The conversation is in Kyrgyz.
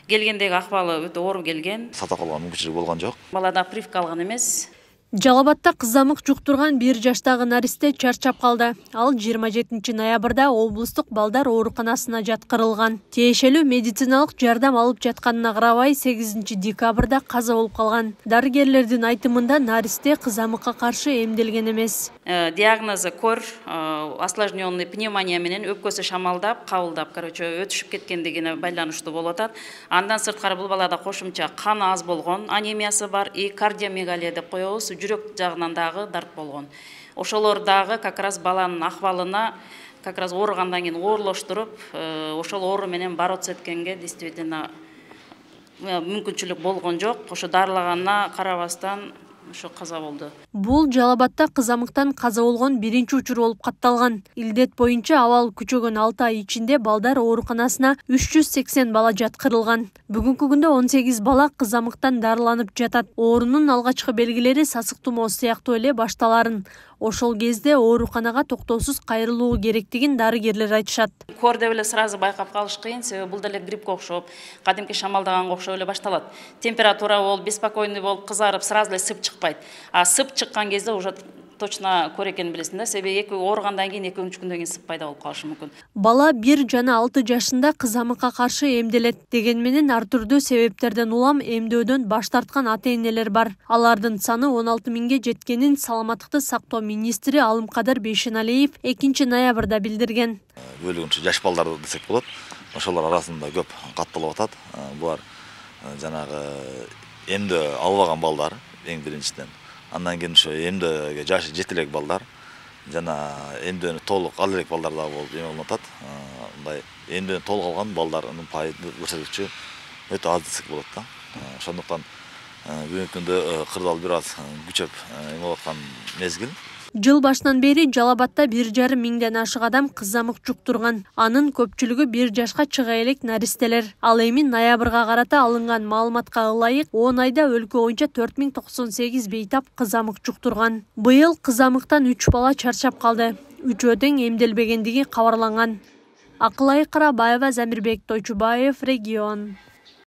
Келгендеги акыбалы өтө оор келген. Сата калган мүмкүнчүлүгү болгон жок. Балада прививка алган эмес. Жалал-Абадта кызамык жуктурган 1 жаштагы наристе чарчап калды. Ал 27 ноябрда облустук балдар ооруканасына жаткырылган. Тиешелүү медициналык жардам алып жатканына карабай 8 декабрда каза болуп калган. Дарыгерлердин айтымында наристе кызамыкка каршы эмделген эмес. Диагнозу кор, осложненный пневмония менен өпкөсү шамалдап, кабылдап, өтүшүп кеткендигине байланыштуу болуп атат. Андан сырткары бул балада кошумча кан аз болгон, анемиясы бар, и кардиомегалия деп коебуз. Жүрөк жагынан дагы дарт болгон. Ошолор дагы как раз баланын акыбалына как раз ооругандан кийин оорлоштуруп, ошол оору менен бороться эткенге действительно мүмкүнчүлүк болгон жок. Ошо дарылаганына карабастан ошо каза болду. Бул Жалал-Абадта кызамыктан каза болгон биринчи учур болуп катталган. Илдет боюнча абал күчөгөн 6 ай ичинде балдар ооруканасына 380 бала жаткырылган. Бүгүнкү күндө 18 бала кызамыктан дарыланып жатат. Оорунун алгачкы белгилери сасык тумоо сыяктуу эле башталарын. Ошол кезде ооруканага токтоосуз кайрылуу керектигин дарыгерлер айтышат. Кор деп эле сразу байкап калыш кыйын, себеби бул деле гриппке окшоп, кадимки шамалдаганга окшоп эле башталат. Температура болуп, беспокойный болуп, кызарып, сразу эле сып чыкпайт. А сып чыккан кезде уже точно кор экенин билесиң да, себеби эки ооругандан кийин 2-3 күндөн кийин сып пайда болуп калышы мүмкүн. Бала 1 жана 6 жашында кызамыкка каршы эмделет. Деген менен ар түрдүү себептерден улам эмдөөдөн баш тарткан ата-энелер бар. Алардын саны 16 миңге жеткенин Саламаттыкты сактоо министри Алымкадыр Бейшеналиев 2 ноябрда билдирген. Бөлүгүнчө жаш балдар десек болот. Ошолор арасында көп катталып атат. Булар жанагы эмдөө албаган балдар эң биринчиден. Андан кийин ошо эмдөөгө жашы жете элек балдар жана эмдөөнү толук ала элек балдар да болуп болуп атат. Мындай эмдөөнү толук алган балдардын пайызы көрсөткүчү өтө аз десек болот да. Ошондуктан бүгүнкү күндө кырдаал бир аз күчөп болуп аткан мезгил. Жыл башынан бери Жалал-Абадта 1,5 миңден ашык адам кызамык жуктурган. Анын көпчүлүгү 1 жашка чыга элек наристелер. Ал эми ноябрга карата алынган маалыматка ылайык 10 айда өлкө боюнча 4098 бейтап кызамык жуктурган. Быйыл кызамыктан 3 бала чарчап калды. 3 тең эмделбегендиги кабарланган. Акылай Карабаева, Замирбек Тойчубаев, Регион.